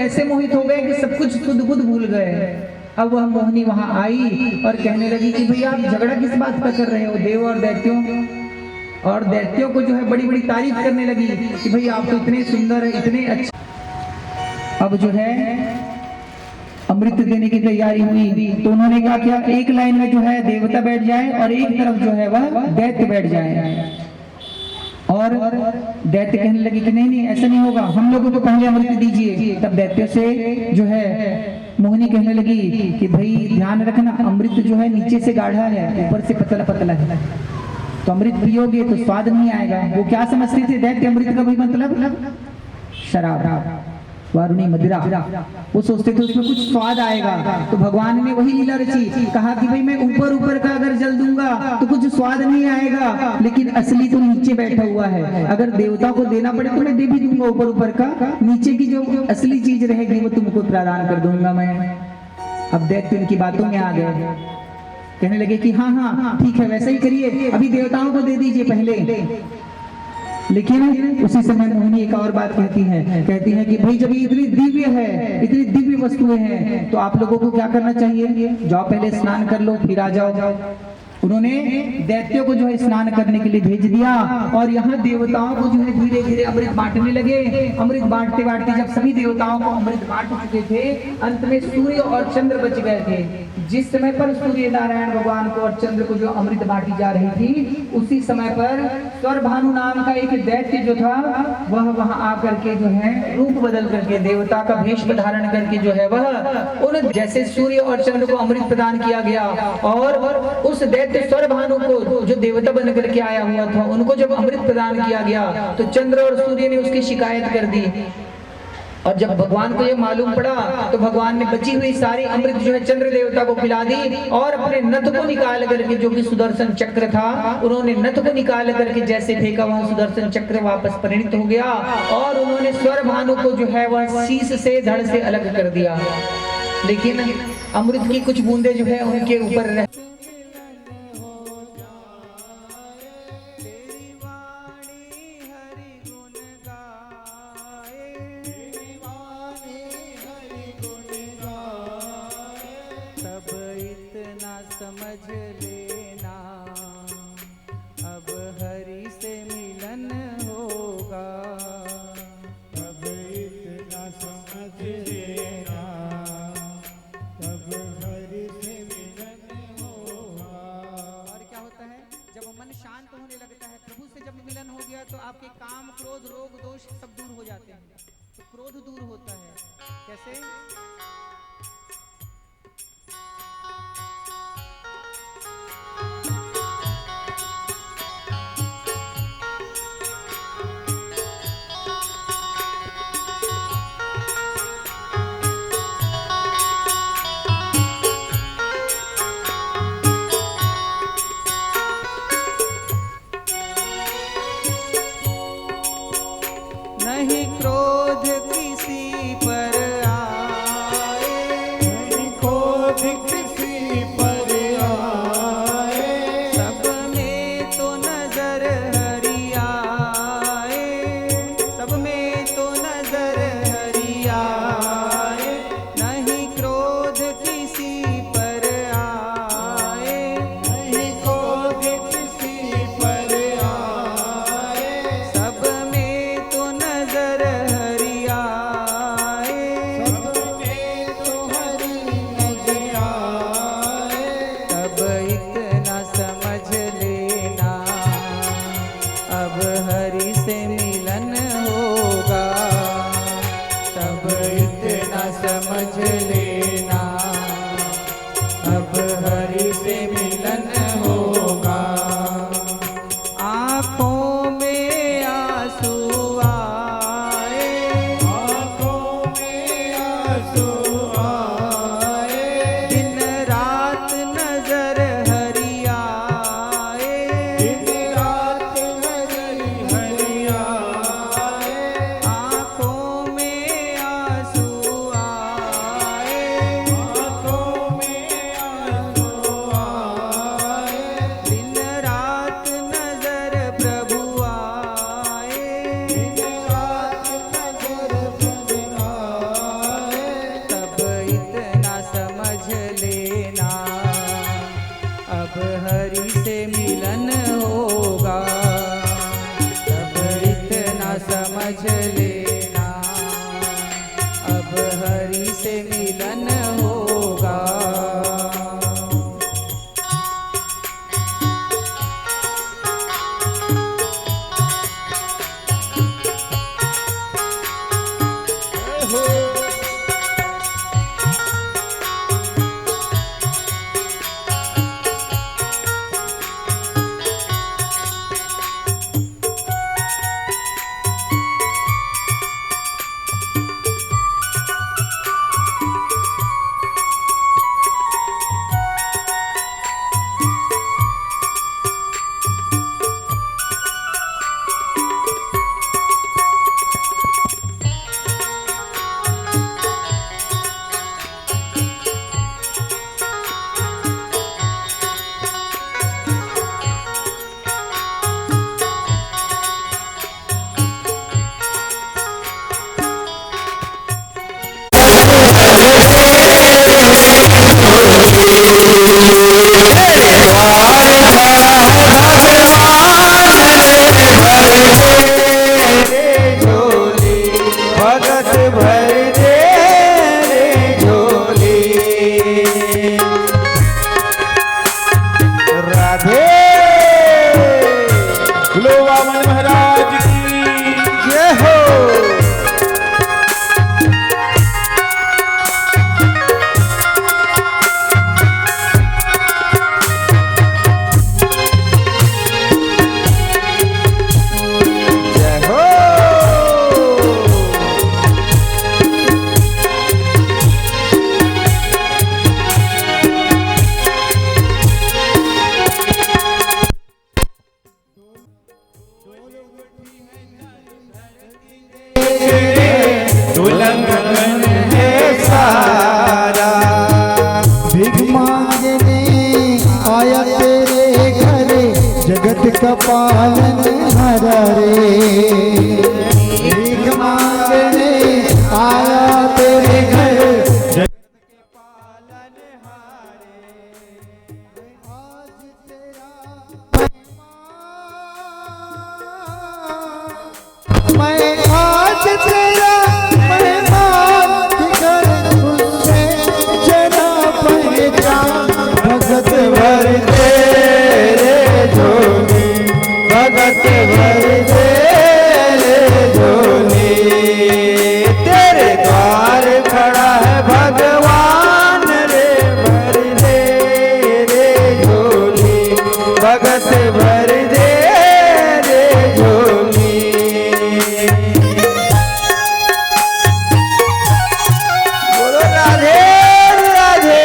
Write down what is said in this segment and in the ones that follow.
ऐसे मोहित हो गए कि सब कुछ खुद खुद भूल गए। अब वह मोहिनी वहां आई और कहने लगी कि भैया आप झगड़ा किस बात का कर रहे हो, देव और दैत्यों को जो है बड़ी बड़ी तारीफ करने लगी कि भैया आप तो इतने सुंदर है, इतने अच्छे। अब जो है अमृत देने की तैयारी हुई तो उन्होंने कहा क्या एक लाइन में जो है देवता बैठ जाए और एक तरफ जो है वह दैत्य बैठ जाए। और दैत्य कहने लगे कि नहीं ऐसा नहीं होगा, हम लोगों को पहले अमृत दीजिए। तब दैत्य से जो है मोहिनी कहने लगी कि भाई ध्यान रखना, अमृत जो है नीचे से गाढ़ा है, ऊपर से पतला पतला है, तो अमृत पियोगे तो स्वाद नहीं आएगा। वो क्या समझते थे दैत्य अमृत का भाई मतलब शराब, वारुणी मदिरा, वो सोचते थे उसमें कुछ स्वाद आएगा। तो भगवान ने वही लीला रची, कहा कि भाई मैं ऊपर ऊपर का अगर जल दूंगा तो कुछ स्वाद नहीं आएगा, लेकिन असली तो नीचे बैठा हुआ है। अगर देवता को देना पड़े तो मैं दे भी दूंगा ऊपर ऊपर का, नीचे की जो असली चीज रहेगी वो तुमको प्रदान कर दूंगा मैं। अब दैत्य उनकी बातों में आ गए, कहने लगे कि हाँ ठीक है वैसा ही करिए, अभी देवताओं को दे दीजिए पहले। लेकिन उसी समय मोहिनी एक और बात कहती है कि भाई जब ये इतनी दिव्य है, इतनी दिव्य वस्तुएं हैं, तो आप लोगों को क्या करना चाहिए, जाओ पहले स्नान कर लो फिर आ जाओ। उन्होंने दैत्यों को जो है स्नान करने के लिए भेज दिया और यहाँ देवताओं को जो है धीरे धीरे अमृत बांटने लगे। अमृत बांटते बांटते जब सभी देवताओं को अमृत बांट चुके थे, अंत में सूर्य और चंद्र बच गए थे। जिस समय पर सूर्य नारायण भगवान को और चंद्र को जो अमृत बांटी जा रही थी, उसी समय पर स्वरभानु नाम का एक दैत्य जो था वह वहां आकर के जो है रूप बदल करके देवता का भेष धारण करके जो है वह उन जैसे सूर्य और चंद्र को अमृत प्रदान किया गया और उस दैत्य स्वरभानु को जो देवता बन करके आया हुआ था उनको जब अमृत प्रदान किया गया तो चंद्र और सूर्य ने उसकी शिकायत कर दी। और जब भगवान को ये मालूम पड़ा तो भगवान ने बची हुई सारी अमृत जो है चंद्र देवता को खिला दी और अपने नथ को निकाल करके, जो कि सुदर्शन चक्र था, उन्होंने नथ को निकाल करके जैसे फेंका वह सुदर्शन चक्र वापस परिणित हो गया और उन्होंने स्वरभानु को जो है वह शीश से धड़ से अलग कर दिया। लेकिन अमृत की कुछ बूंदे जो है उनके ऊपर रह समझ लेना, अब हरि से मिलन होगा। अब इतना समझ लेना, तब हरि से मिलन होगा। और क्या होता है जब मन शांत होने लगता है, प्रभु से जब मिलन हो गया तो आपके काम क्रोध रोग दोष सब दूर हो जाते हैं। तो क्रोध दूर होता है कैसे? नहीं क्रोध किसी पर आए, नहीं क्रोध किसी पर आए, सब में तो नजर हरि आए, सब में तो नजर हरि आए। नहीं क्रोध किसी पर आए, नहीं क्रोध किसी पर आए, सब में तो नजर हरि आए। सब में तो हरि नजर आए। तब इतना समझ लेना, अब हरि से मिलन होगा। तब इतना समझ लेना, अब हरि से मिलन होगा। आँखों में आंसू आए, आँखों में आंसू आए, दिन रात नजर हरि आए। दिन रात नजर हरि आए। आँखों में आंसू आए, आँखों में आंसू आए, दिन रात नजर प्रभु आए। दिन रात नजर प्रभु आए। लेना, अब हरि से मिलन होगा। भगत भर दे रे झोली। राधे बोलो वामन महाराज की जय हो। उल्लंघन है सारा, भीख मांगने आया तेरे घर, जगत का पालन हरा रे। भीख मांगने आया तेरे घर, जगत के पालन हारे। आज तेरा मैं आज तेरा भगत भर दे रे झोली, भगत भर दे रे झोली। तेरे द्वार खड़ा है भगवान रे, भर दे रे झोली, भगत भर दे रे झोली। बोलो राधे राधे।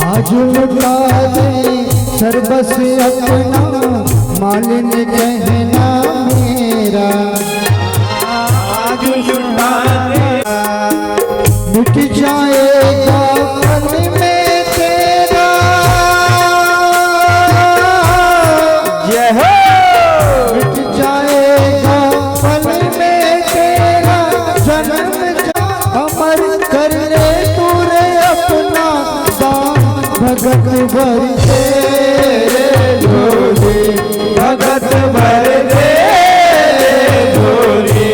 आज लुटा दे सर्वस अपना, मालिन कहना मेरा। आज लुटा दे मिट जाएगा पल में तेरा, जय हो। मिट जाएगा पल में तेरा जन्म, अमर कर ले तूने अपना दान। भगत भर दे रे झोली, भगत भर दे झोली।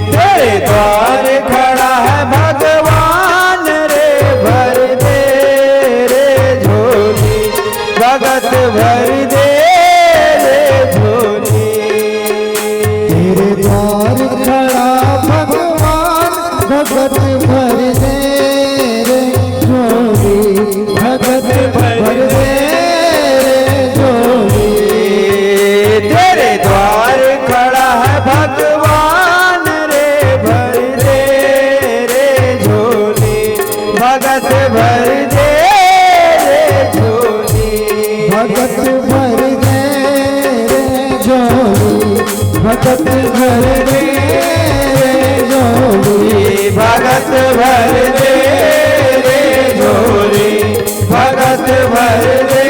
तेरे द्वार खड़ा है भगवान रे, भर दे रे झोली, भगत भर दे रे झोली। तेरे द्वार खड़ा भगवान, भगत भर दे रे झोली, भगत भर दे रे झोली। तेरे द्वार खड़ा है भगवान रे, भर दे रे झोली, भगत भर दे रे झोली। भगत भर दे रे झोली, भगत भर दे रे झोली, भगत भर दे रे झोली, भगत भर दे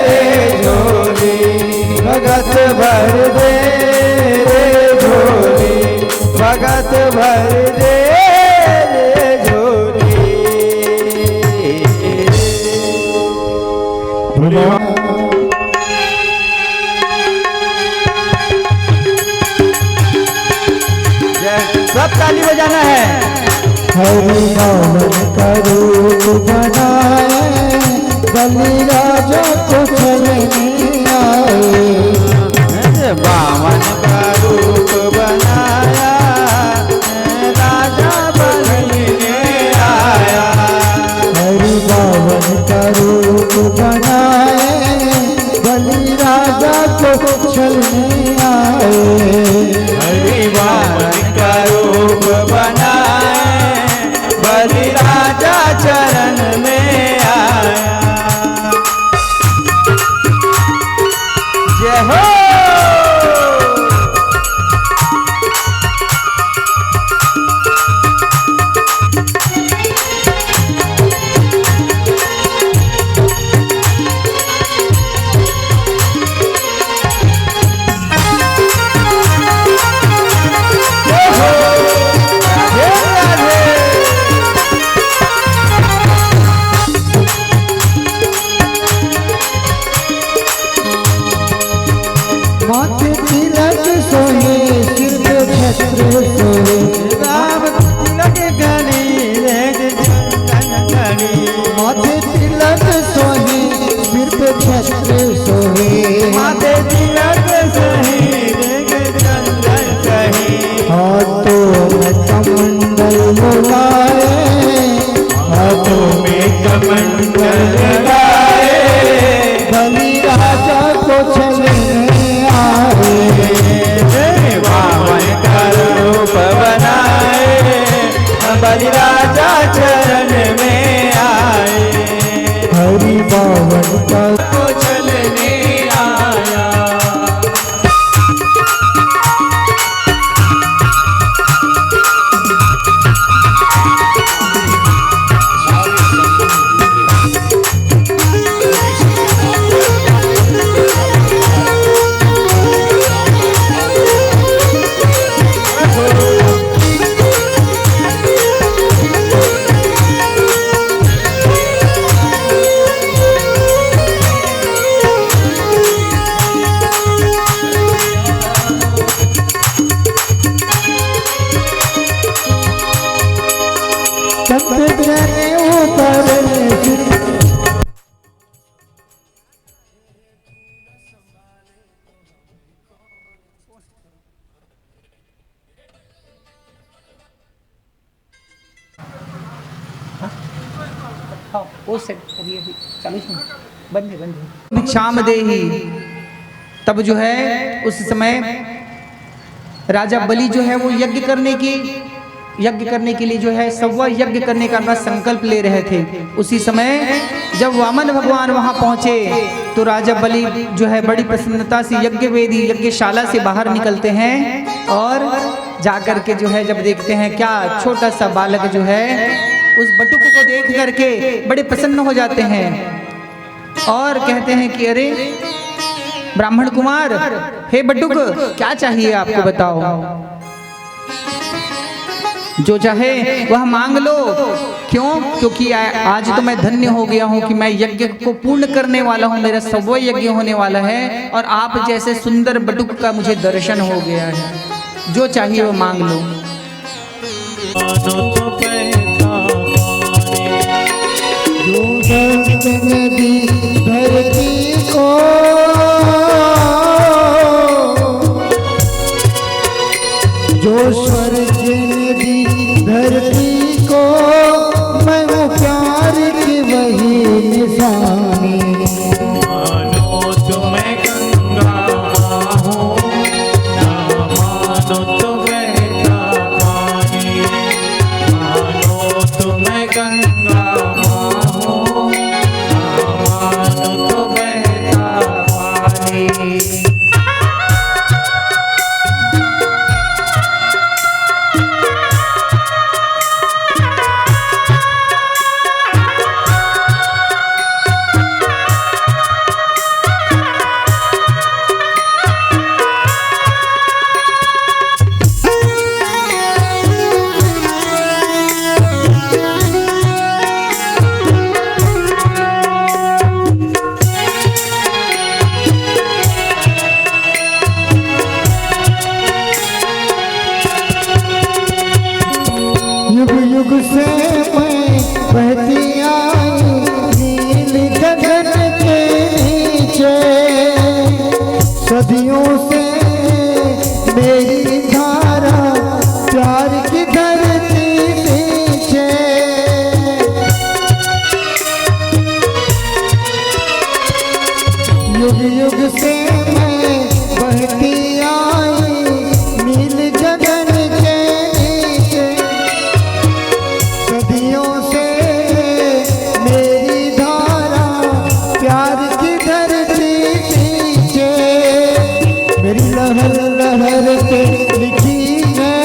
रे झोली, भगत भर दे रे झोली, भगत भर दे रे झोली। सब ताली बजाना है। हरि बावन का रूप बनाए, बलि राजा को चलने आए। बावन का रूप बनाया, राजा बनने आया। हरि बावन का रूप बनाए, बलि राजा को चलने आए। हरि बावन का रूप बनाए, बलि राजा चरण में आया। जय हो। माथे तिलक सोहे, सिर पे छत्र सोहे, राम तिलक गणी रे चंदन गणी। माथे तिलक सोहे, सिर पे छत्र सोहे। माथे तिलक सही रे चंदन सही। हाथों में कमंडल लगाए, हाथों में कमंडल लगाए, बलि राजा को चलने आए। बावन का रूप बनाए, बलि राजा चरण में आए। हरि बावन का को चलने आया। चंद्रने उतरे हाँ वो सेट करिए अभी 40 मिनट बंद है भिक्षाम देहि। तब जो है उस समय राजा बलि जो है वो यज्ञ करने के लिए जो है सवा यज्ञ करने का अपना संकल्प ले रहे थे। उसी समय जब वामन भगवान वहां पहुंचे तो राजा बलि जो है बड़ी प्रसन्नता से यज्ञ वेदी यज्ञशाला से बाहर निकलते हैं और जाकर के जो है जब देखते हैं क्या छोटा सा बालक जो है उस बटुक को देख करके बड़े प्रसन्न हो जाते हैं और कहते हैं कि अरे ब्राह्मण कुमार, हे बटुक, क्या चाहिए आपको बताओ, जो चाहे वह मांग लो। क्यों? क्योंकि आज तो मैं धन्य हो गया हूँ कि मैं यज्ञ को पूर्ण करने वाला हूँ, मेरा सवा यज्ञ होने वाला है और आप जैसे सुंदर बटुक का मुझे दर्शन हो गया है, जो चाहिए वो मांग लो। जो नदी धरती को, जो स्वर्ग नदी धरती को, मैं हूँ प्यार की वही निशानी। मानो तुम्हें गंगा हूँ, ना मानो तो बहता पानी। मानो तुम्हें गंगा हूँ, ना मानो तो बहता पानी। युग युग से मैं बहती आई नील गगन के नीचे, सदियों से मेरी धारा प्यार की धरती पीछे। युग युग से मैं बहती आई नील गगन के नीचे, सदियों से मेरी धारा प्यार की धरती पीछे। मेरी लहर लहर पे लिखी है,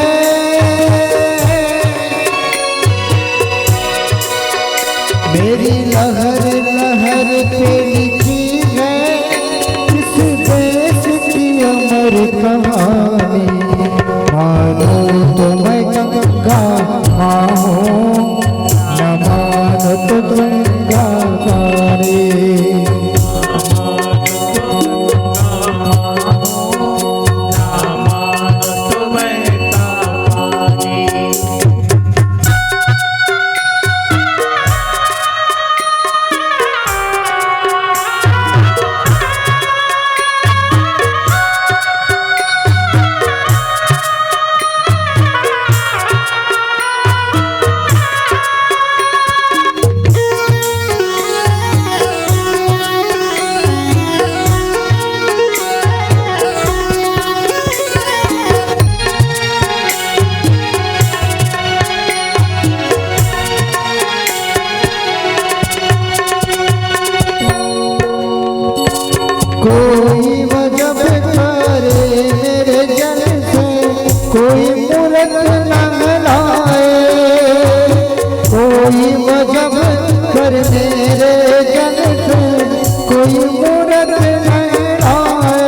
मेरी लहर लहर पे लिखी है इस देश की अमर कहानी। मानो तो मैं गंगा माँ हूँ, न मानो तो गंगा पानी। कोई वजब करे मेरे जल से, कोई मूरत न लाए। कोई वजब करे मेरे जल से, कोई मूरत न लाए।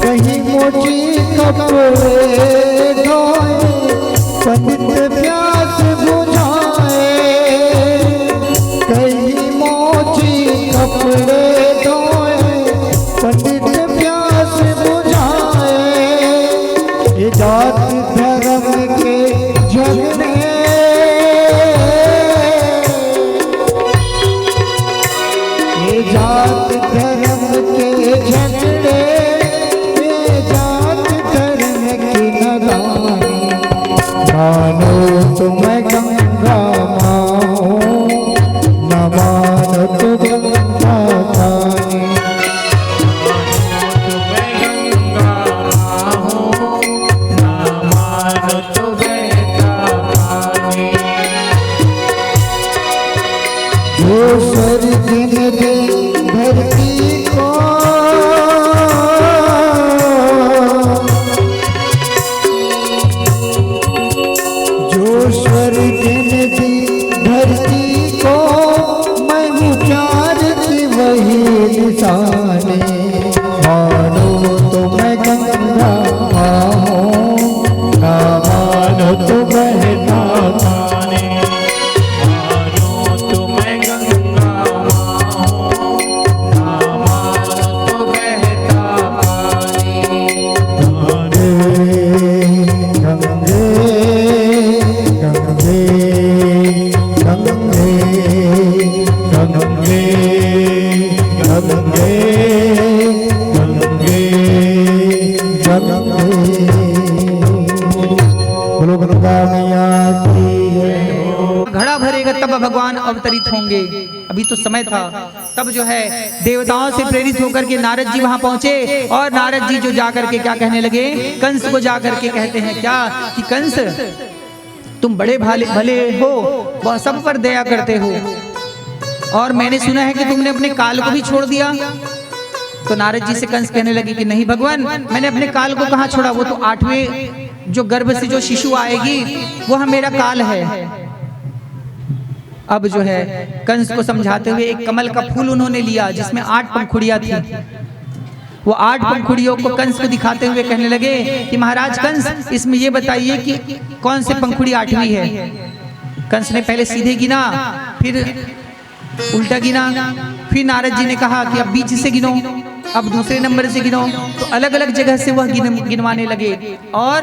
कहीं मोची कपड़े धोए, पंडित प्यास बुझाए। कहीं मोची कपड़े पंडित प्यास बुझाए। ये जात धर्म के झगड़े, ये जात धर्म के झगड़े, ये जात धर्म की नदानी। मानो तो मैं गंगा माँ हूँ, न मानो तो गंगा पानी। जो स्वर्ग ने दे धरती को, जो स्वर्ग ने दी धरती को, मैं हूँ प्यार की वही निशानी। मानो तो मैं गंगा माँ हूँ, ना मानो तो बहता पानी। घड़ा भरेगा तब भगवान अवतरित होंगे। अभी तो समय था, तब जो है देवताओं से प्रेरित होकर के नारद जी वहां पहुंचे और नारद जी जो जाकर के क्या कहने लगे, कंस को जाकर के कहते हैं क्या कि कंस तुम बड़े भले हो, वह सब पर दया करते हो, और मैंने सुना है कि तुमने अपने काल को भी छोड़ दिया। तो नारद जी से कंस कहने लगे कि नहीं भगवान, मैंने अपने काल को कहाँ छोड़ा, वो तो 8वें जो गर्भ से जो शिशु आएगी वह मेरा काल है। अब जो है कंस को समझाते हुए एक कमल का फूल उन्होंने लिया जिसमें 8 पंखुड़ियां थी। वो 8 पंखुड़ियों को कंस को दिखाते हुए कहने लगे कि महाराज कंस, इसमें ये बताइए कि कौन से पंखुड़ी 8वीं है। कंस ने पहले सीधे गिना, फिर उल्टा गिना, फिर नारद जी ने कहा कि अब बीच से गिनो, अब दूसरे नंबर से गिनो। तो अलग अलग जगह से वह गिनवाने लगे, और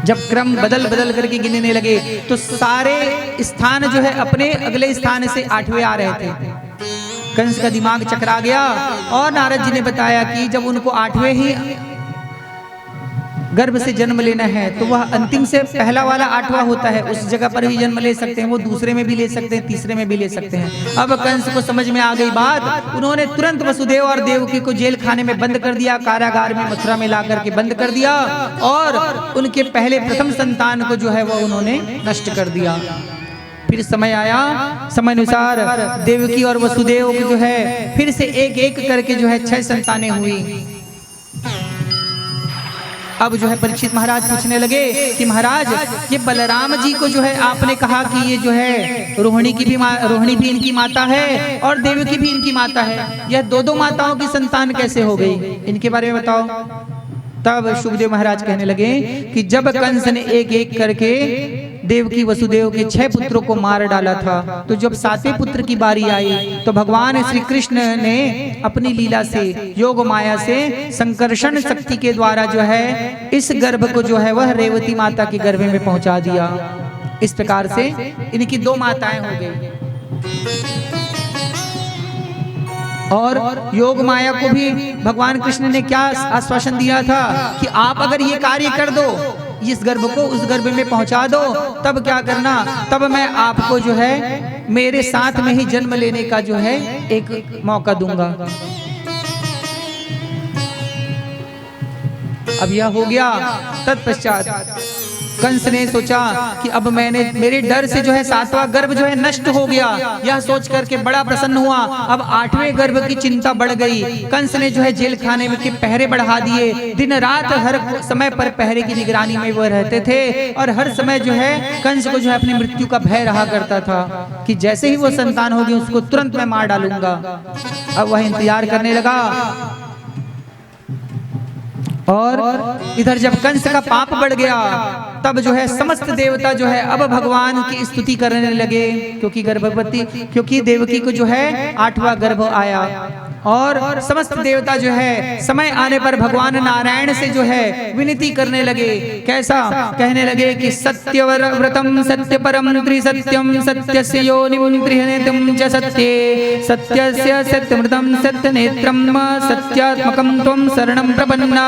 जब क्रम बदल बदल करके गिनने लगे तो सारे स्थान जो है अपने अगले स्थान से 8वें आ रहे थे। कंस का दिमाग चकरा गया और नारद जी ने बताया कि जब उनको 8वें ही गर्भ से जन्म लेना है तो वह अंतिम से पहला वाला 8वां होता है, उस जगह पर भी जन्म ले सकते हैं, वो दूसरे में भी ले सकते हैं, तीसरे में भी ले सकते हैं। अब कंस को समझ में आ गई बात, उन्होंने तुरंत वसुदेव और देवकी को जेल खाने में बंद कर दिया, कारागार में मथुरा में ला करके बंद कर दिया और उनके पहले प्रथम संतान को जो है वो उन्होंने नष्ट कर दिया। फिर समय आया, समय अनुसार देवकी और वसुदेव को जो है फिर से एक एक करके जो है 6 संतानें हुई। अब जो है परीक्षित महाराज पूछने लगे कि महाराज ये बलराम जी को जो है आपने कहा कि ये जो है रोहिणी भी इनकी माता है और देवकी भी इनकी माता है, यह दो माताओं की संतान कैसे हो गई, इनके बारे में बताओ। तब शुभदेव महाराज कहने लगे कि जब कंस ने एक एक करके देवकी वसुदेव के 6 पुत्रों को मार डाला था, तो जब 7वें पुत्र की बारी आई तो भगवान श्री कृष्ण ने अपनी लीला से, योग माया से, संकर्षण शक्ति के द्वारा जो है इस गर्भ को जो है वह रेवती माता के गर्भ में पहुंचा दिया। इस प्रकार से इनकी 2 माताएं हो गई। और योग माया को भी भगवान कृष्ण ने क्या आश्वासन दिया था कि आप अगर ये कार्य कर दो, इस गर्भ को उस गर्भ में पहुंचा दो, तब क्या करना, तब मैं आपको जो है मेरे साथ में ही जन्म लेने का जो है एक मौका दूंगा। अब यह हो गया। तत्पश्चात कंस ने सोचा कि अब मेरे डर से जो है 7वां गर्भ जो है नष्ट हो गया, यह सोच करके बड़ा प्रसन्न हुआ। अब 8वें गर्भ की चिंता बढ़ गई। कंस ने जो है जेल खाने में के पहरे बढ़ा दिए, दिन रात हर समय पर पहरे की निगरानी में वो रहते थे और हर समय जो है कंस को जो है अपनी मृत्यु का भय रहा करता था कि जैसे ही वो संतान होगी उसको तुरंत मैं मार डालूंगा। अब वह इंतजार करने लगा और इधर जब कंस का पाप बढ़ गया तब जो है समस्त देवता जो है अब भगवान की स्तुति करने लगे, क्योंकि देवकी को जो है 8वां गर्भ आया और समस्त देवता जो है समय आने पर भगवान नारायण से जो है विनती करने लगे। कैसा? कहने लगे कि सत्यव्रतम सत्य परम त्रिसत्यम सत्यस्य योनिं त्रिहनेतुं च सत्ये सत्यस्य सत्यमृतं सत्यनेत्रं सत्यात्मकं त्वं शरणं प्रपन्ना।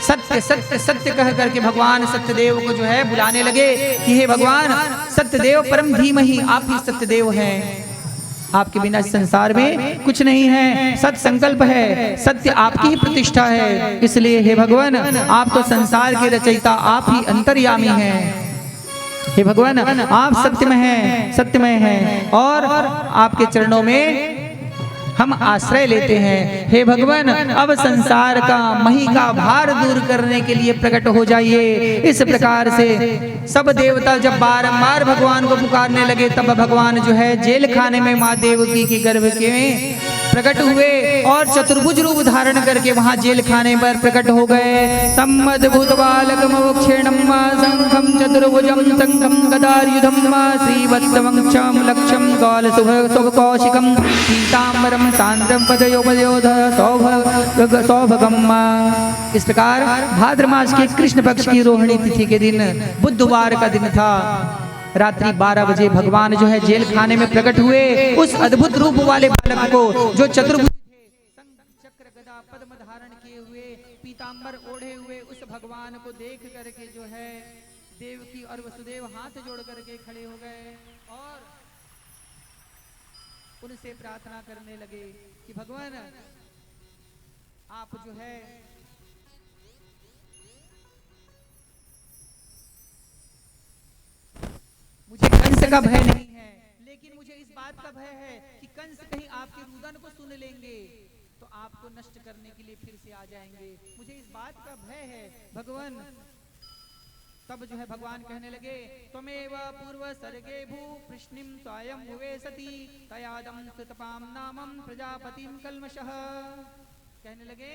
सत्य सत्य सत्य कह करके भगवान सत्यदेव को जो है बुलाने लगे कि हे भगवान सत्यदेव परम धीमहि, आप ही सत्यदेव हैं, आपके बिना संसार में कुछ नहीं है, सत्य संकल्प है, सत्य आपकी ही प्रतिष्ठा है, इसलिए हे भगवान आप तो संसार के रचयिता, आप ही अंतर्यामी हैं। हे भगवान आप सत्यमय हैं और आपके चरणों में हम आश्रय लेते हैं। हे भगवान अब संसार का मही का भार दूर करने के लिए प्रकट हो जाइए। इस प्रकार से सब देवता जब बारंबार भगवान को पुकारने लगे तब भगवान जो है जेल खाने में माँ देवकी के गर्भ के प्रकट हुए और चतुर्भुज रूप धारण करके वहां जेल खाने पर प्रकट हो गए। तम अद्भुत बालकम क्षीणम शंखम चतुर्भुजम शंखम गदायुधम श्रीवत्सवक्षम लक्ष्यम गौल शुभ कौशिकम पीताम्बरम शांतम पदयोपयोध सौभगम। इस प्रकार भाद्र मास के कृष्ण पक्ष की रोहिणी तिथि के दिन बुधवार का दिन था। रात्रि 12 बजे भगवान जो है जेल खाने में प्रकट हुए। उस अद्भुत रूप वाले बालक को जो चतुर्भुज थे, चक्र गदा पद्म धारण किए हुए, पीतांबर ओढ़े हुए उस भगवान को देख करके जो है देवकी और वसुदेव हाथ जोड़ करके खड़े हो गए और उनसे प्रार्थना करने लगे कि भगवान आप जो है मुझे कंस का भय नहीं है, लेकिन मुझे इस बात का भय है कि कंस कहीं आपके रुदन को सुन लेंगे तो आपको नष्ट करने के लिए फिर से आ जाएंगे, मुझे इस बात का भय है भगवान। तब जो है भगवान कहने लगे त्वमेव पूर्व सर्गे भू कृष्णिम स्वयं भुवे सती तयादम सुतपाम नामम प्रजापतिम कल्मषः। कहने लगे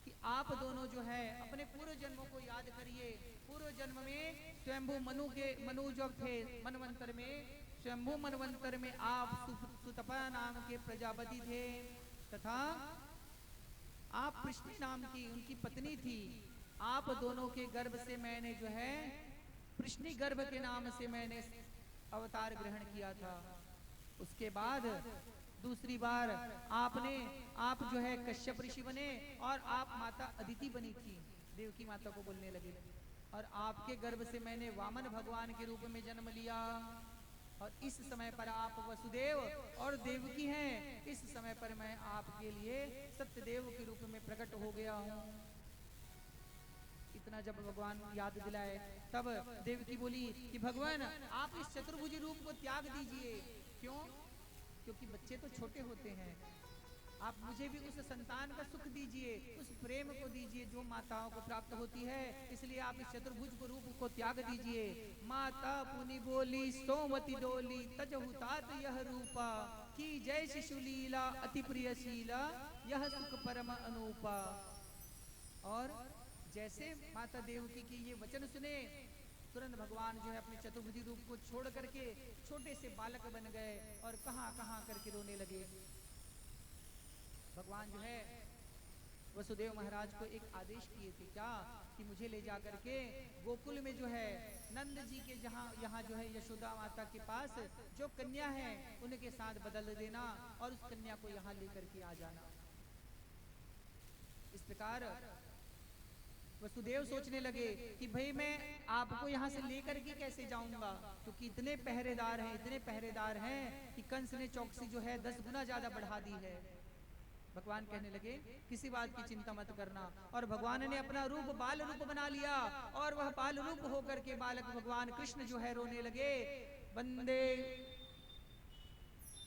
कि आप दोनों जो है अपने पूर्व जन्मों को याद करिए। पूर्व जन्म में स्वयंभू मनु जो थे मनवंतर में, स्वयंभू मनवंतर में आप सुतपा नाम के प्रजापति थे तथा आप कृष्ण नाम की उनकी पत्नी थी। आप दोनों के गर्भ से मैंने जो है कृष्णी गर्भ के नाम से मैंने अवतार ग्रहण किया था। उसके बाद दूसरी बार आप जो है कश्यप ऋषि बने और आप माता अदिति बनी थी, देवकी माता को बोलने लगे। और आपके गर्भ से मैंने वामन भगवान के रूप में जन्म लिया और इस समय पर आप वसुदेव और देवकी हैं। इस समय पर मैं आपके लिए सत्यदेव के रूप में प्रकट हो गया हूँ। इतना जब भगवान याद दिलाए तब देवकी बोली कि भगवान आप इस चतुर्भुज रूप को त्याग दीजिए। क्यों? क्योंकि बच्चे तो छोटे होते हैं, आप मुझे भी उस संतान का सुख दीजिए, उस प्रेम को दीजिए जो माताओं को प्राप्त होती है। इसलिए आप इस चतुर्भुज को रूप को त्याग दीजिए। माता पुनि बोली सोमति डोली तजहु तात यह रूपा की जय शिशु लीला अति प्रियशीला यह सुख परम अनूपा। और जैसे माता देवकी की ये वचन सुने तुरंत भगवान जो है अपने चतुर्भुजी रूप को छोड़ करके छोटे से बालक बन गए और कहां कहां करके रोने लगे। भगवान जो है वसुदेव महाराज को एक आदेश किए थे, क्या कि मुझे ले जा करके गोकुल में जो है नंद जी के यहाँ जो है यशोदा माता के पास जो कन्या है उनके साथ बदल देना और उस कन्या को यहाँ लेकर के आ जाना। इस प्रकार वसुदेव सोचने लगे कि भाई मैं आपको यहाँ से लेकर के कैसे जाऊंगा, क्योंकि इतने पहरेदार हैं कि कंस ने चौकसी जो है 10 गुना ज्यादा बढ़ा दी है। भगवान कहने लगे किसी बात की चिंता मत करना। और भगवान ने अपना रूप बाल रूप बना लिया और वह बाल रूप होकर के बालक भगवान कृष्ण जो है रोने लगे। वंदे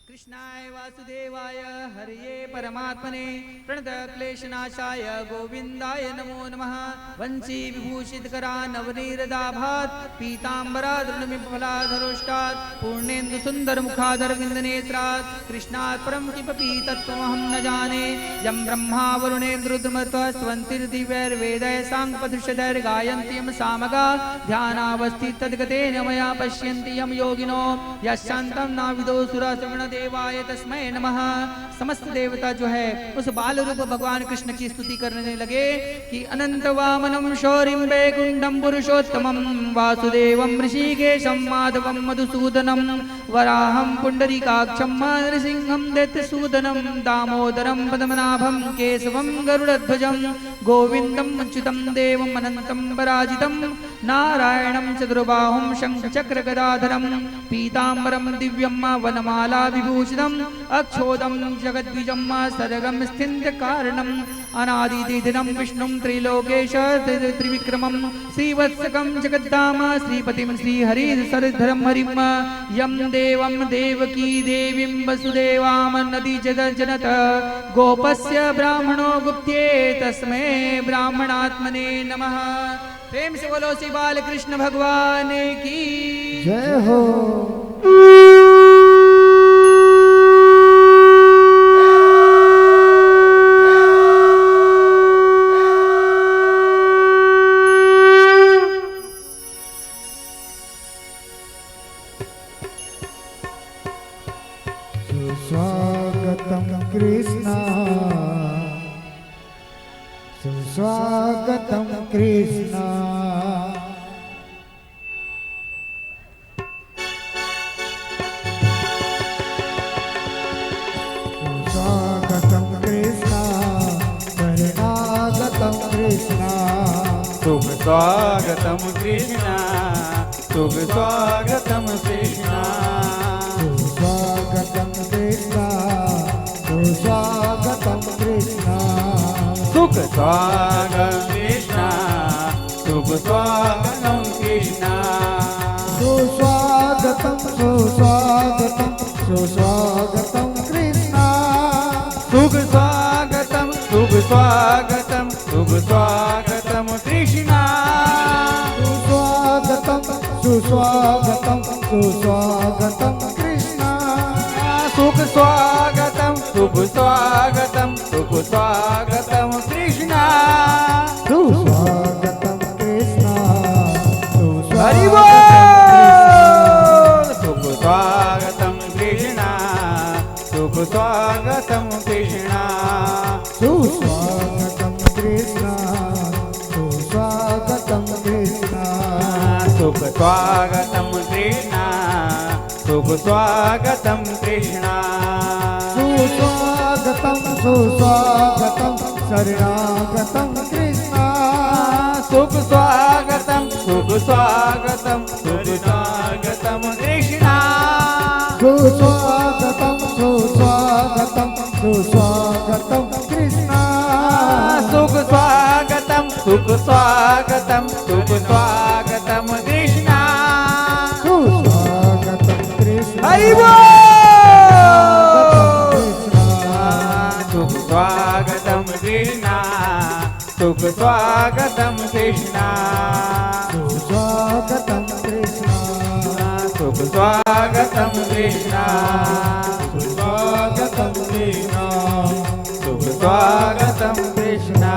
कृष्णाय वासुदेवाय हरये परमात्मने प्रणत क्लेशनाशाय गोविंदाय नमो नमः। वंशी विभूषित करा नवनीरदाभात पीतांबराधरुष्टात् पूर्णेन्दु सुंदर मुखाधर विंद नेत्रात् कृष्णात् परम किमपि तत्त्वमहं न जाने। यं ब्रह्मा वरुणेन्द्रुद्रमत्वस्वन्तिर्दिव्यैर्वेदैः साङ्गपदृशदैर्गायन्ति यं सामगा ध्यानावस्थित तद्गतेन मया पश्यन्ति यं योगिनो यशान्तं नाविदो सुरासुगण देवाय तस्मै नमः। समस्त देवता जो है उस बाल रूप भगवान कृष्ण की स्तुति करने लगे कि अनंत वामनम शौरिम वैकुंठम पुरुषोत्तमम वासुदेवम ऋषिकेशम माधवम मधुसूदनम वराहम पुंडरीकाक्षम नरसिंहम दैत्यसूदनम दामोदरम पद्मनाभम केशवम गरुड़ध्वजम गोविंदम अच्युतम देवम अनंतम पराजितम नारायणं चतुर्बाहुं शंखचक्र गदाधरं पीतांबरं दिव्यं वनमाला विभूषितम् अक्षोदं जगद्विजं सर्गं स्थित्यकारणम् अनादिदिनं विष्णुं त्रिलोकेश त्रिविक्रमं श्रीवत्सकं जगद्धाम श्रीपतिं श्रीहरिसरधरं हरिं यं देवं देवकी देवीं वसुदेवां नदी जनत गोपस्य ब्राह्मणो गुप्त्ये तस्मै ब्राह्मणात्मने नमः। प्रेम से बोलो श्री बाल कृष्ण भगवान की जय हो। सुस्वागतम कृष्ण सुस्वागतम कृष्ण सुस्वागतम कृष्ण शरणागतम कृष्ण शुभ स्वागतम कृष्णा शुभ स्वागतम कृष्णा सुस्वागतम कृष्ण सुस्वागतम कृष्ण सुख स्वागतम कृष्णा शुभ स्वागतम कृष्णा सुस्वागतम सुस्वागतम सुस्वागतम कृष्ण शुभ स्वागतम शुभ स्वागतम शुभ स्वागतम कृष्णा सुस्वागतम सुस्वागतम सुस्वागतम कृष्ण सुख स्वागतम शुभ स्वागतम शुभ स्वागतम कृष्णा सुस्वागतम कृष्ण हरि सुस्वागतम बोल। शुभ स्वागतम कृष्णा शुभ स्वागतम कृष्णा सुस्वागतम कृष्ण सुस्वागतम सुख स्वागतम कृष्णा सुख स्वागतम कृष्णा सुस्वागतम सुस्वागतम शरणागतम कृष्णा सुख स्वागतम सुख स्वागतम सुख स्वागतम कृष्णा सुस्वागतम सुस्वागतम सुस्वागतम कृष्णा सुख स्वागतम सुख स्वागतम सुख स्वागतम कृष्णा सुस्वागतम कृष्णा हरि बोल सुख स्वागतम कृष्णा सुख स्वागतम कृष्णा सुस्वागतम कृष्णा सुख स्वागतम कृष्णा स्वागतम कृष्णा सुख स्वागतम कृष्णा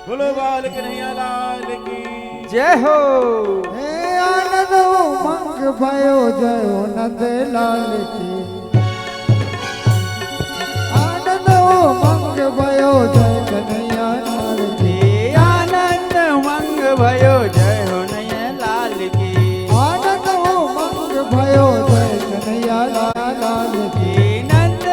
बोलो बाल कन्हैया लाल की जय हो हे आनंद उमंग भयो जयो नंद लाल की आनंद उमंग भयो जय कन्हैया लाल की आनंद मंग भयो जय हो नैया लाल की आनंद उमंग भयो जय कन्हैया लाल की नंद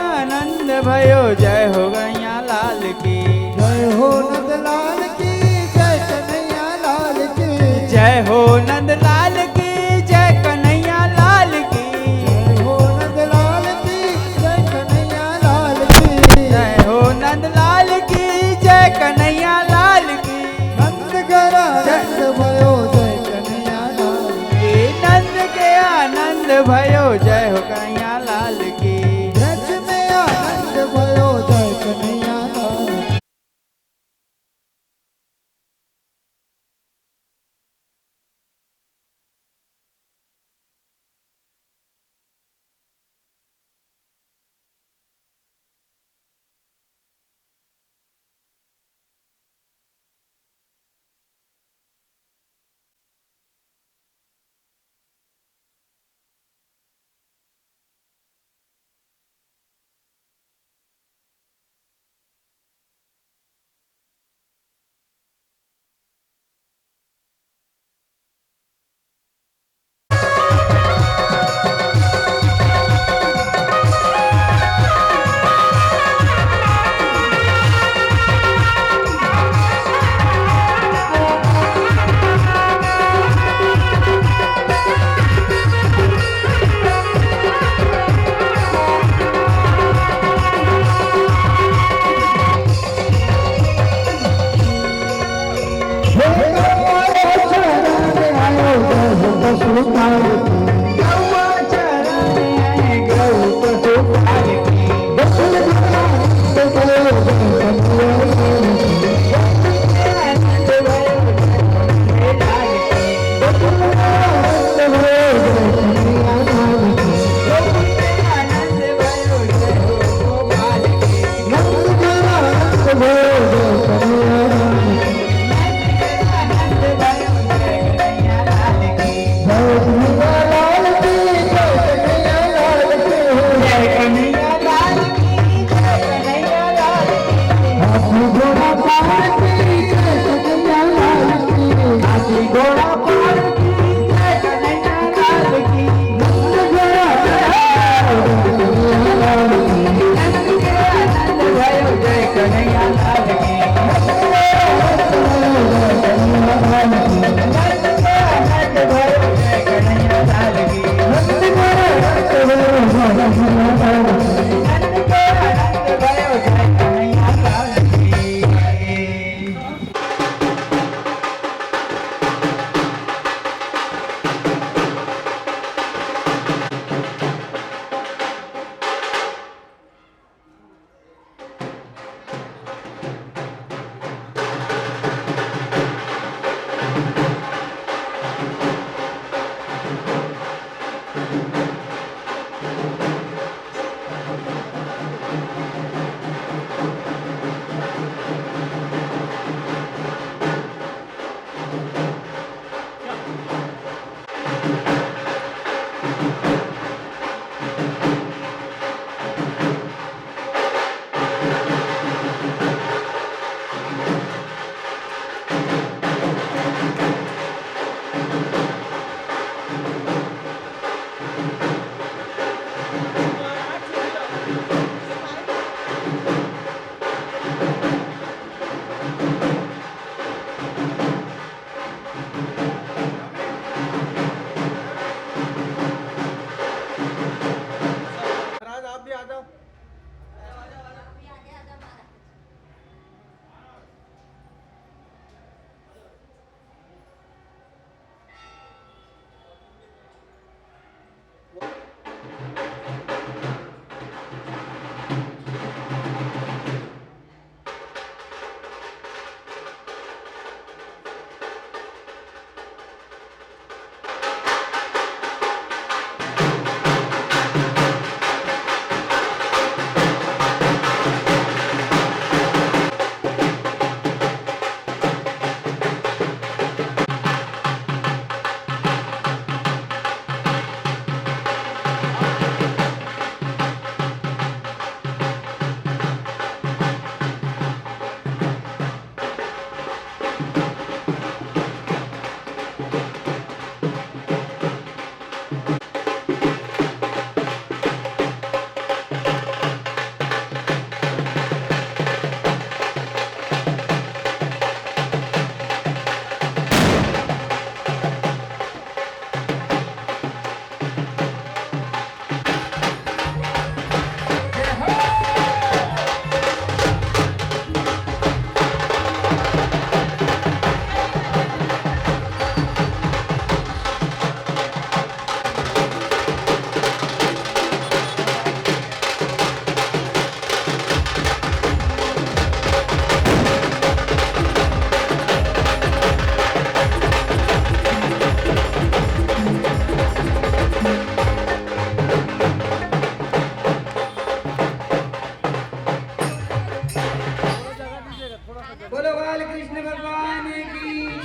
आनंद भयो जय हो गैया लाल की जय हो नंद लाल की जय कन्हैया लाल की जय हो नंद लाल की जय कन्हैया लाल की जय हो नंद लाल की जय कन्हैया लाल की जय हो नंद लाल की जय कन्हैया लाल की नंद गरा नंद भयो जय कन्हैया लाल की नंद के आनंद भयो जय हो कन्हैया लाल की ब्रज में आनंद भयो जय कन्हैया लाल की जय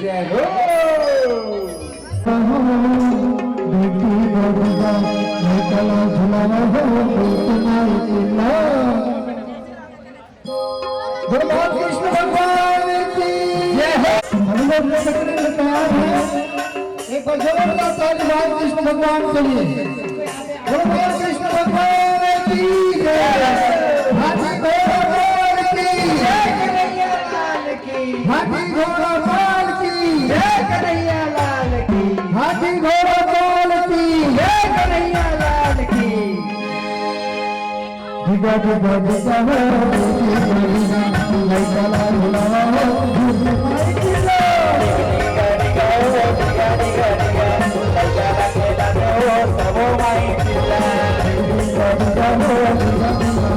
जय हो बेटी बबुआ निकला झुलावा हो तुम्हारी चिल्ला भगवान कृष्ण भगवान की जय हो। हम लोग लगने में तैयार हैं। एक बार जबरदस्त ताली भगवान कृष्ण भगवान के लिए। भगवान कृष्ण भगवान की जय। हाथी घोड़ा पाल की जय कन्हैया लाल की। हाथी घोड़ा पाल की जय कन्हैया लाल की। हाथी घोड़ा पाल की जय कन्हैया लाल की। दिगा दिगा दिगा हो चला झुलावा हो तुम्हारी चिल्ला दिगा दिगा हो दिगा दिगा दिगा चला खेला हो सबो माई चिल्ला दिगा दिगा हो दिगा दिगा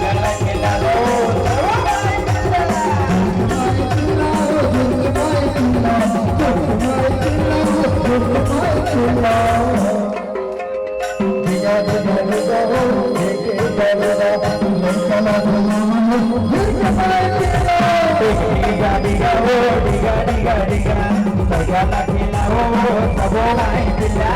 चला खेला हो तुम्हारी चिल्ला दिगा दिगा हो दिगा दिगा दिगा चला खेला हो सबो माई चिल्ला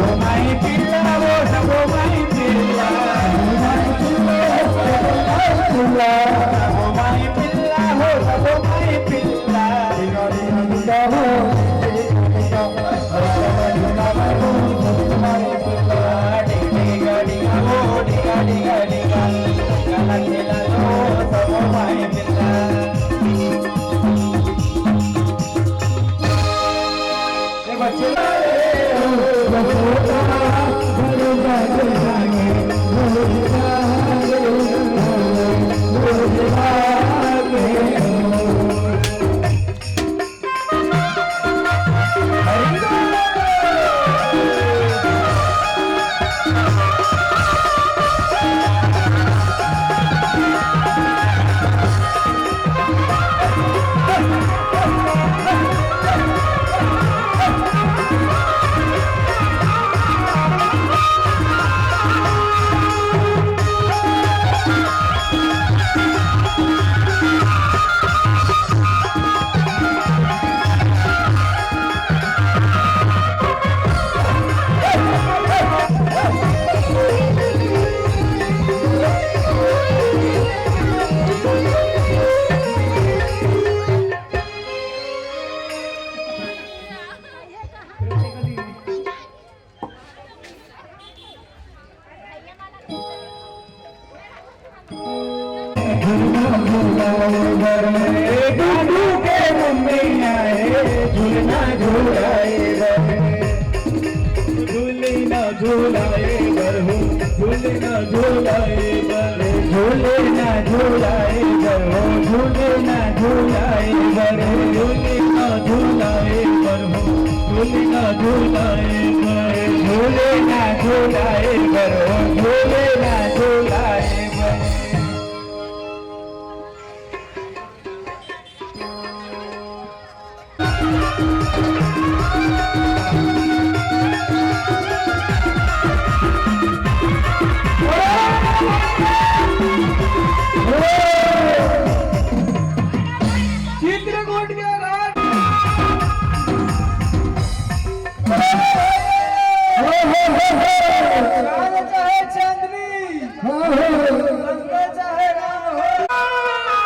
तुम्हारी चिल्ला हो तुम्हारी चिल्ला तुम्हारी चिल्ला हो तुम्हारी चिल्ला दिगा दिगा दिगा हो देखे बलरा तुम्हें चला झुलावा हो तुम्हारी चिल्ला दिगा दिगा हो दिगा दिगा दिगा चला खेला हो सबो माई चिल्ला झूलना झूलाए बर गाडू के मम्मी आए झूलना झूलाए बर झूलना झूलाए बर हो झूलना झूलाए बर झूलना झूलाए बर हो झूलना झूलाए बर झूलना झूलाए बर हो झूलना झूलाए बर झूलना झूलाए बर हो झूलना झूलाए बर चित्रकूट के घाट चांद चाहे चांदनी गंगा चाहे राम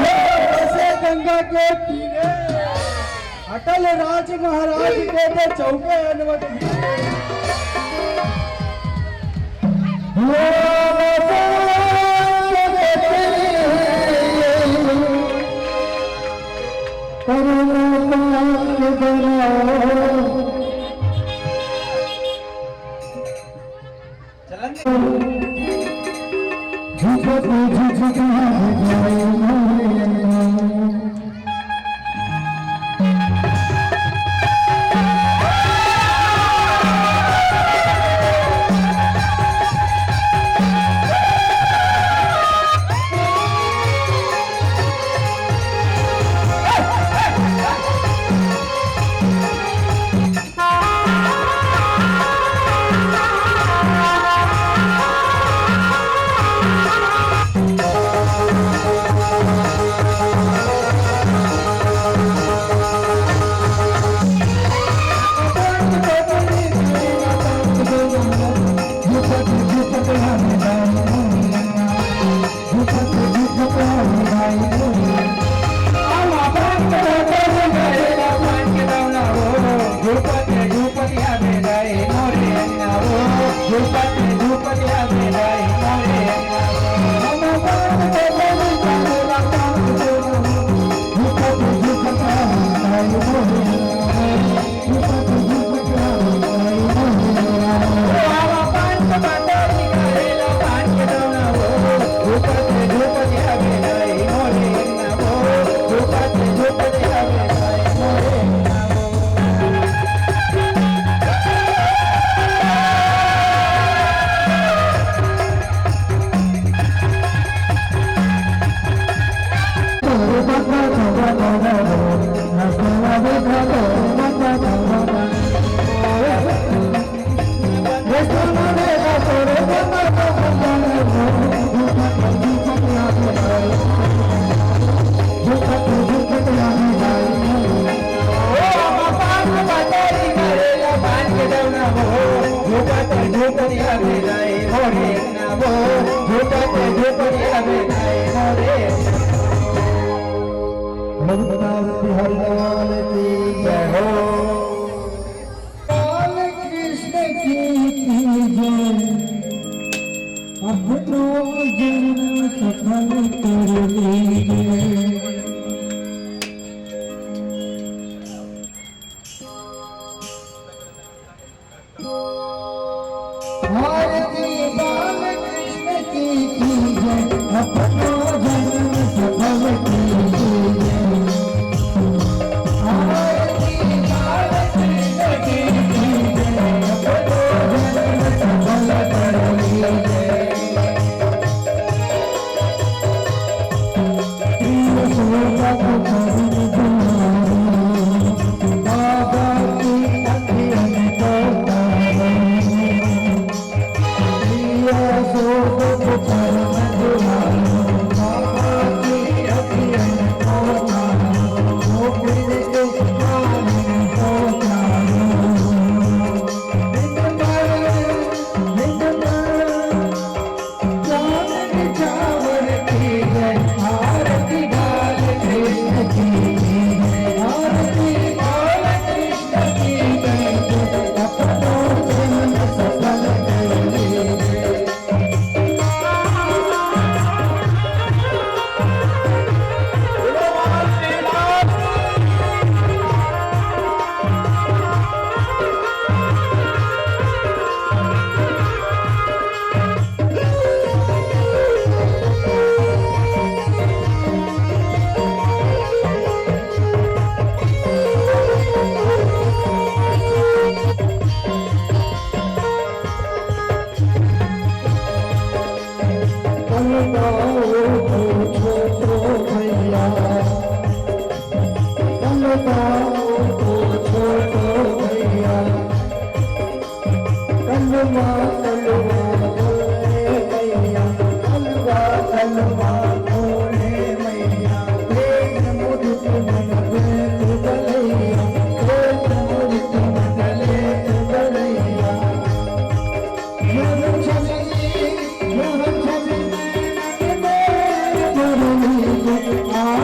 ऐसे गंगा के तीरे अटल राज महाराज के तो चौके अनुमति आ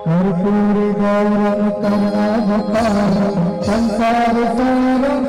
कर्पूर गौरम करुणावतारम संसार सारम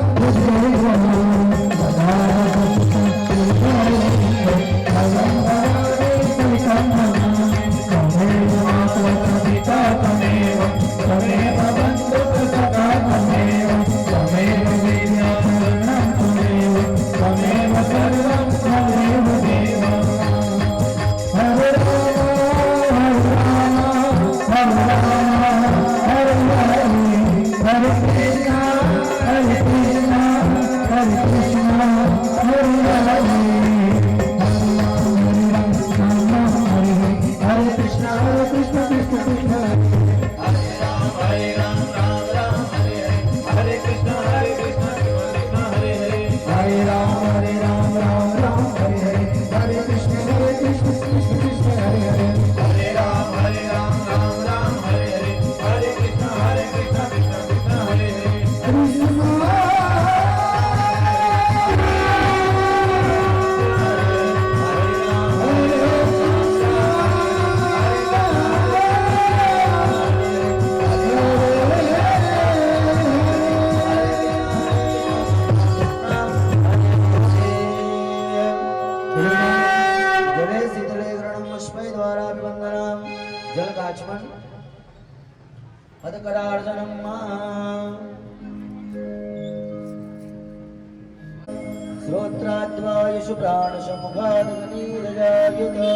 श्रोत्राद्वायुषु प्राणसमुखादग्निरजायुता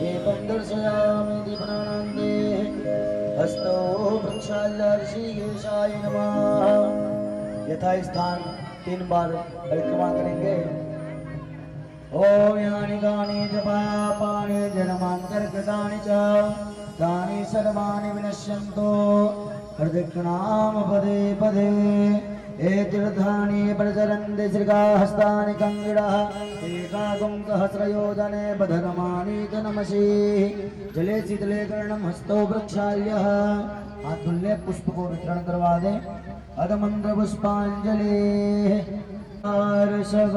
एवं दर्शयामि दीपनानन्दे हस्तो वृक्षालर्षिकेशाय नमः। यथा स्थान 3 बार परिक्रमा करेंगे। ओम यानि गानि जपा पाणि जन्मान्तर्गतानि च तानि सर्वाणि विनश्यन्तो प्रदक्षिणाम पदे पदे तीर्थानि प्रचरन्ति श्रीकाहस्तानि कङ्गिडः एकागुं सहस्रयोजने बधर्माणि च नमसि। जले शीतले कर्णं हस्तो वृक्षाल्यः। हाथ धुलने पुष्प को वितरण करवा दे। अध मंत्र पुष्पांजलि। सब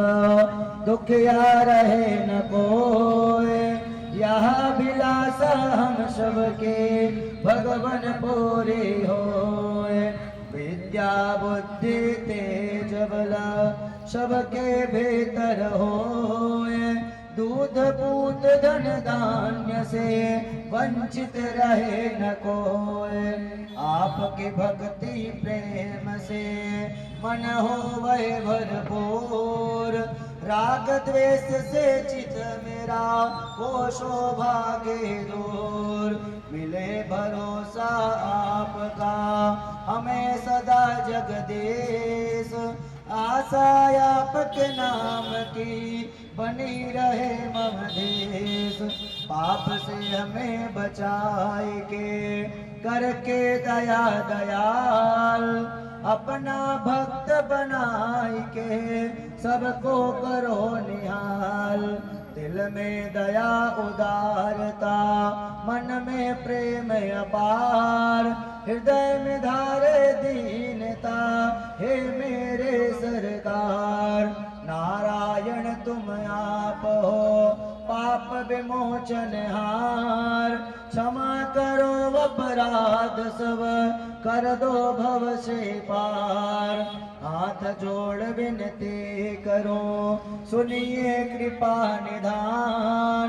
दुख या रहे न कोय यह विलास हम सबके भगवन पूरे होए। विद्या बुद्धि तेज बला सबके भीतर होए। दूध पूत धन धान्य से वंचित रहे न कोय। आपकी भक्ति प्रेम से मन हो वह भरपूर। राग द्वेष से चित मेरा वो शोभा के दूर। मिले भरोसा आपका हमें सदा जगदीश। आशा आपके नाम की बनी रहे मम देश। पाप से हमें बचाए के करके दया दयाल। अपना भक्त बनाए के सबको करो निहाल। दिल में दया उदारता मन में प्रेम अपार। हृदय में धारे दीनता हे मेरे सरकार। नारायण तुम आप हो पाप विमोचन हार। क्षमा करो अपराध सब कर दो भव से पार। हाथ जोड़ विनती करो सुनिए कृपा निधान।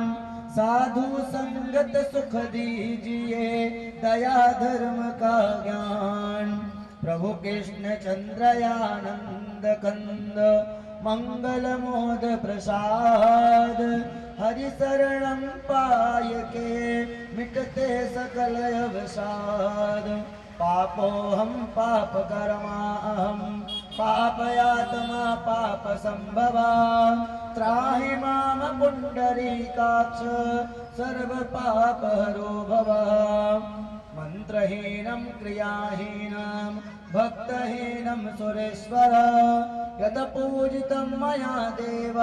साधु संगत सुख दीजिए, दया धर्म का ज्ञान। प्रभु कृष्ण चंद्रयानंद कंद, मंगल मोद प्रसाद। हरि शरणं पाय के, मिटते सकल अवसाद। पापोऽहं पाप कर्माऽहं, पापयात्मा पाप संभवा। त्राहि मां पुण्डरीकाक्ष, सर्व पाप हरो भव। मंत्रहीनं क्रियाहीनं, भक्तहीनं सुरेश्वर। यत् पूजितं मया देव,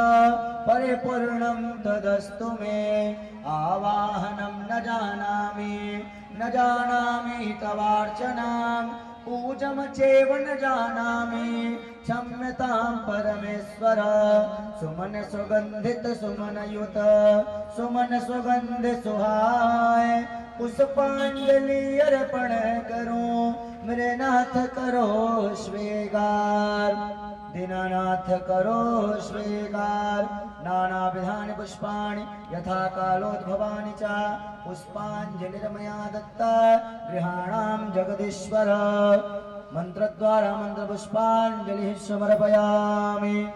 परिपूर्णं तदस्तु मे। आवाहनं न जानामि, न जानामि तवार्चनां। पूजं चैव न जानामि, क्षम्यतां परमेश्वर। सुमन सुगंधित सुमन युत, सुमन सुगंध सुहाय। पुष्पांजलि अर्पण करूं, मेरे नाथ करो स्वीकार। दीनानाथ करो स्वीकार। नाना विधानि पुष्पाणि, यथा कालोद्भवानि च। पुष्पांजलिर्मया दत्ता, गृहाणां जगदीश्वर। मंत्रद्वारा मंत्र पुष्पांजलि समर्पयामि।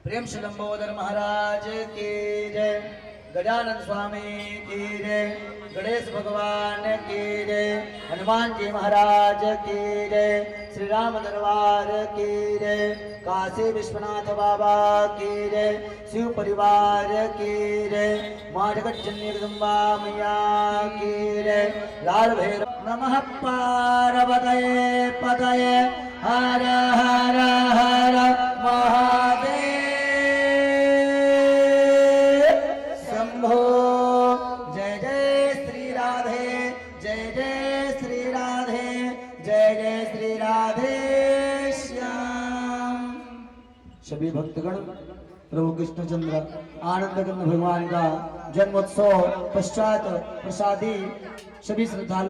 प्रेम से लंबोदर महाराज की जय, गजानन स्वामी की जय, गणेश भगवान की जय, हनुमान जी महाराज की जय, श्री राम दरबार की जय, काशी विश्वनाथ बाबा की जय, शिव परिवार की जय, माँ जगज्जननी जगदम्बा मैया की जय, लाल भैरव। नमः पार्वतये पतये, हर हर हर महादेव। शंभो। जय जय श्री राधे, जय जय श्री राधे, जय जय श्री राधे श्याम। सभी भक्तगण प्रभु कृष्णचंद्र आनंद कंद भगवान का जन्मोत्सव पश्चात प्रसादी सभी श्रद्धालु